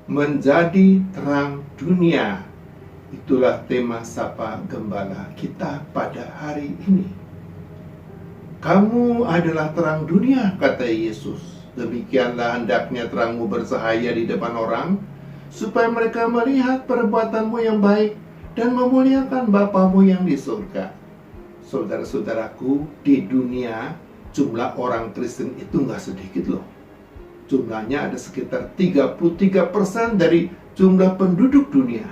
menjadi terang dunia. Itulah tema Sapa Gembala kita pada hari ini. Kamu adalah terang dunia, kata Yesus. Demikianlah hendaknya terangmu bercahaya di depan orang, supaya mereka melihat perbuatanmu yang baik dan memuliakan Bapamu yang di surga. Saudara-saudaraku, di dunia jumlah orang Kristen itu nggak sedikit loh. Jumlahnya ada sekitar 33% dari jumlah penduduk dunia.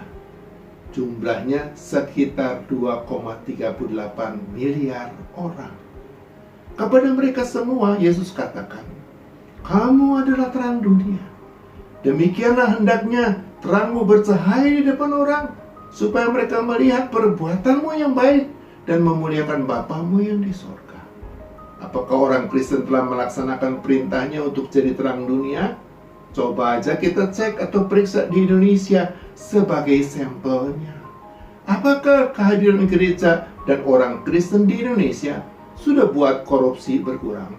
Jumlahnya sekitar 2,38 miliar orang. Kepada mereka semua Yesus katakan, kamu adalah terang dunia. Demikianlah hendaknya terangmu bercahaya di depan orang, supaya mereka melihat perbuatanmu yang baik dan memuliakan Bapamu yang di surga. Apakah orang Kristen telah melaksanakan perintahnya untuk jadi terang dunia? Coba aja kita cek atau periksa di Indonesia sebagai sampelnya. Apakah kehadiran gereja dan orang Kristen di Indonesia sudah buat korupsi berkurang?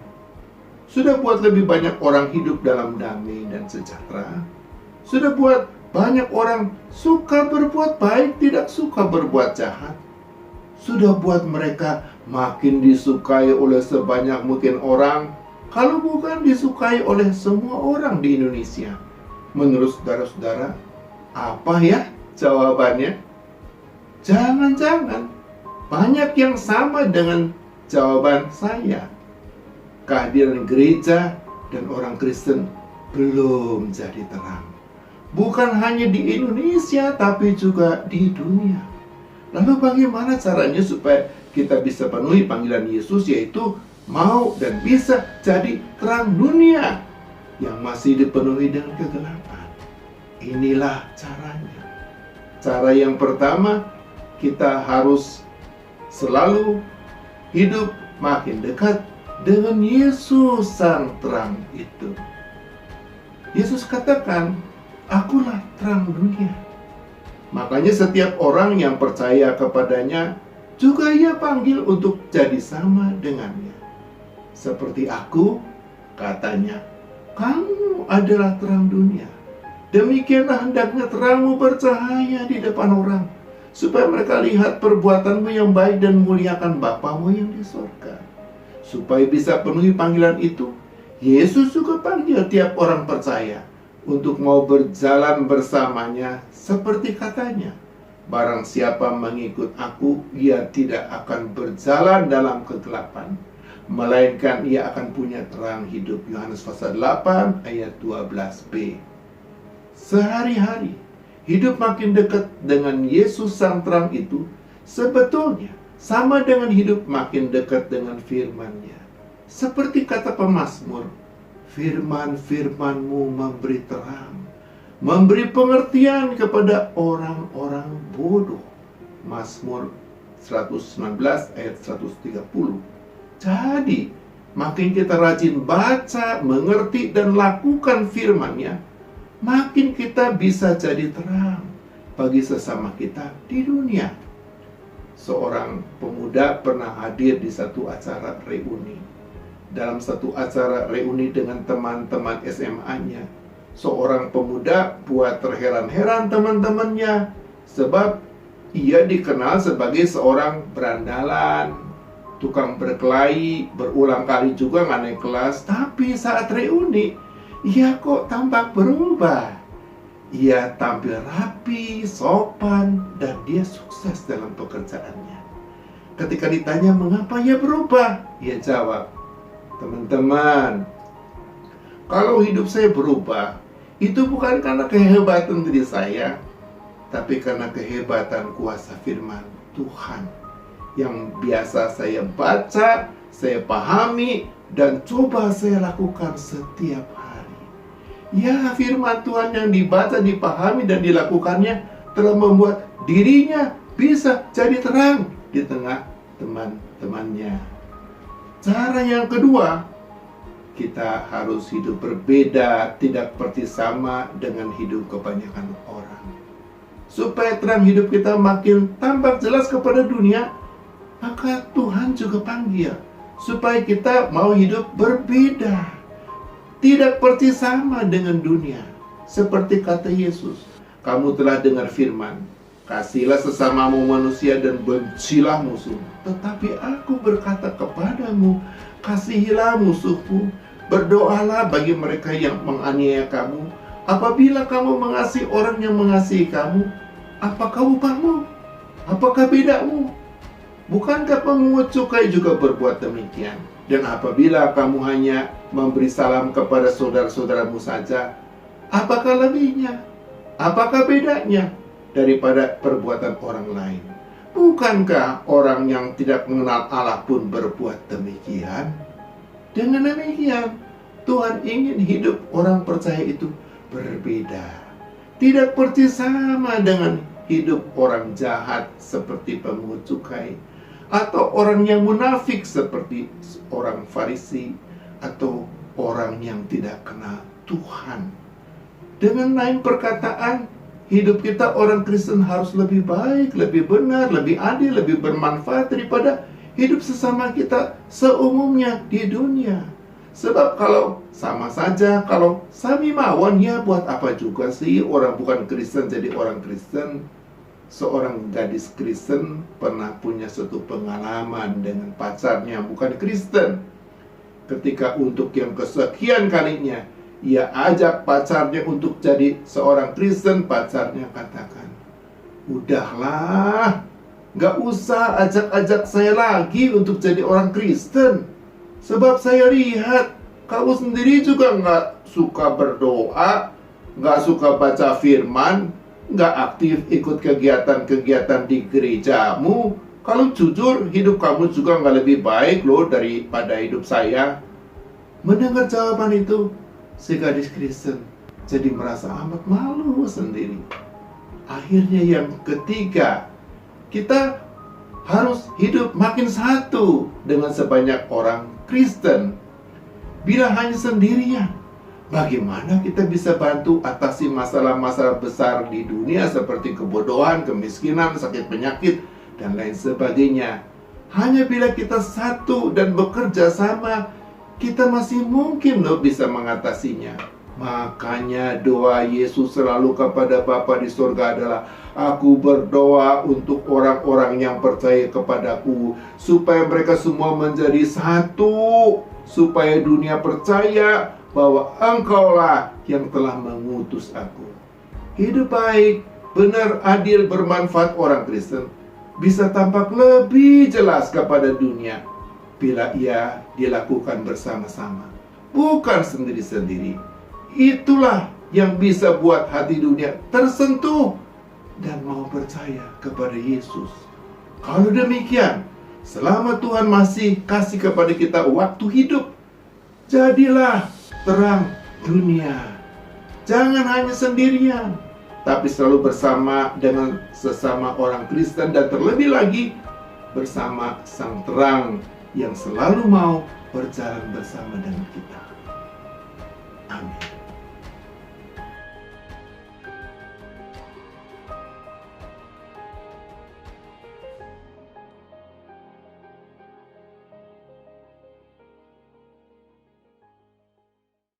Sudah buat lebih banyak orang hidup dalam damai dan sejahtera? Sudah buat banyak orang suka berbuat baik, tidak suka berbuat jahat? Sudah buat mereka makin disukai oleh sebanyak mungkin orang, kalau bukan disukai oleh semua orang di Indonesia? Menurut saudara-saudara, apa ya jawabannya? Jangan-jangan banyak yang sama dengan jawaban saya. Kehadiran gereja dan orang Kristen belum jadi terang. Bukan hanya di Indonesia, tapi juga di dunia. Lalu bagaimana caranya supaya kita bisa penuhi panggilan Yesus, yaitu mau dan bisa jadi terang dunia yang masih dipenuhi dengan kegelapan? Inilah caranya. Cara yang pertama, kita harus selalu hidup makin dekat dengan Yesus sang terang itu. Yesus katakan, akulah terang dunia. Makanya setiap orang yang percaya kepadanya juga ia panggil untuk jadi sama dengannya. Seperti aku, katanya, kamu adalah terang dunia. Demikianlah hendaknya terangmu bercahaya di depan orang, supaya mereka lihat perbuatanmu yang baik dan muliakan Bapamu yang di surga. Supaya bisa penuhi panggilan itu, Yesus juga panggil tiap orang percaya untuk mau berjalan bersamanya, seperti katanya, barang siapa mengikut aku, ia tidak akan berjalan dalam kegelapan, melainkan ia akan punya terang hidup. Yohanes pasal 8 ayat 12b. Sehari-hari hidup makin dekat dengan Yesus sang terang itu sebetulnya sama dengan hidup makin dekat dengan firman-Nya. Seperti kata pemazmur, firman-firman-Mu memberi terang, memberi pengertian kepada orang-orang bodoh. Mazmur 119 ayat 130. Jadi, makin kita rajin baca, mengerti, dan lakukan firman-Nya, makin kita bisa jadi terang bagi sesama kita di dunia. Seorang pemuda pernah hadir di satu acara reuni. Dalam satu acara reuni dengan teman-teman SMA-nya, seorang pemuda buat terheran-heran teman-temannya, sebab ia dikenal sebagai seorang berandalan, tukang berkelahi, berulang kali juga nggak naik kelas. Tapi saat reuni, ia kok tampak berubah. Ia tampil rapi, sopan, dan dia sukses dalam pekerjaannya. Ketika ditanya mengapa ia berubah, ia jawab, teman-teman, kalau hidup saya berubah, itu bukan karena kehebatan diri saya, tapi karena kehebatan kuasa firman Tuhan yang biasa saya baca, saya pahami, dan coba saya lakukan setiap hari. Ya, firman Tuhan yang dibaca, dipahami, dan dilakukannya telah membuat dirinya bisa jadi terang di tengah teman-temannya. Cara yang kedua, kita harus hidup berbeda, tidak seperti sama dengan hidup kebanyakan orang. Supaya terang hidup kita makin tampak jelas kepada dunia, maka Tuhan juga panggil supaya kita mau hidup berbeda, tidak seperti sama dengan dunia. Seperti kata Yesus, kamu telah dengar firman, kasihilah sesamamu manusia dan bencilah musuh. Tetapi aku berkata kepadamu, kasihilah musuhmu, berdoalah bagi mereka yang menganiaya kamu. Apabila kamu mengasihi orang yang mengasihi kamu, apakah upahmu? Apakah bedamu? Bukankah pemungut cukai juga berbuat demikian? Dan apabila kamu hanya memberi salam kepada saudara-saudaramu saja, apakah lebihnya? Apakah bedanya daripada perbuatan orang lain? Bukankah orang yang tidak mengenal Allah pun berbuat demikian? Dengan demikian, Tuhan ingin hidup orang percaya itu berbeda. Tidak persis sama dengan hidup orang jahat seperti pemungut cukai, atau orang yang munafik seperti orang Farisi, atau orang yang tidak kenal Tuhan. Dengan lain perkataan, hidup kita orang Kristen harus lebih baik, lebih benar, lebih adil, lebih bermanfaat daripada hidup sesama kita seumumnya di dunia. Sebab kalau sama saja, kalau sami mawon, ya buat apa juga sih orang bukan Kristen jadi orang Kristen. Seorang gadis Kristen pernah punya suatu pengalaman dengan pacarnya bukan Kristen. Ketika untuk yang kesekian kalinya ia ajak pacarnya untuk jadi seorang Kristen, pacarnya katakan, udahlah, gak usah ajak-ajak saya lagi untuk jadi orang Kristen. Sebab saya lihat kamu sendiri juga gak suka berdoa, gak suka baca firman, gak aktif ikut kegiatan-kegiatan di gerejamu. Kalau jujur, hidup kamu juga gak lebih baik loh daripada hidup saya. Mendengar jawaban itu, si gadis Kristen jadi merasa amat malu sendiri. Akhirnya yang ketiga, kita harus hidup makin satu dengan sebanyak orang Kristen. Bila hanya sendirian, bagaimana kita bisa bantu atasi masalah-masalah besar di dunia seperti kebodohan, kemiskinan, sakit penyakit, dan lain sebagainya? Hanya bila kita satu dan bekerja sama, kita masih mungkin loh bisa mengatasinya. Makanya doa Yesus selalu kepada Bapa di surga adalah, aku berdoa untuk orang-orang yang percaya kepadaku, supaya mereka semua menjadi satu, supaya dunia percaya bahwa Engkaulah yang telah mengutus aku. Hidup baik, benar, adil, bermanfaat orang Kristen bisa tampak lebih jelas kepada dunia bila ia dilakukan bersama-sama, bukan sendiri-sendiri. Itulah yang bisa buat hati dunia tersentuh dan mau percaya kepada Yesus. Kalau demikian, selama Tuhan masih kasih kepada kita waktu hidup, jadilah terang dunia. Jangan hanya sendirian, tapi selalu bersama dengan sesama orang Kristen, dan terlebih lagi bersama Sang Terang yang selalu mau berjalan bersama dengan kita. Amin.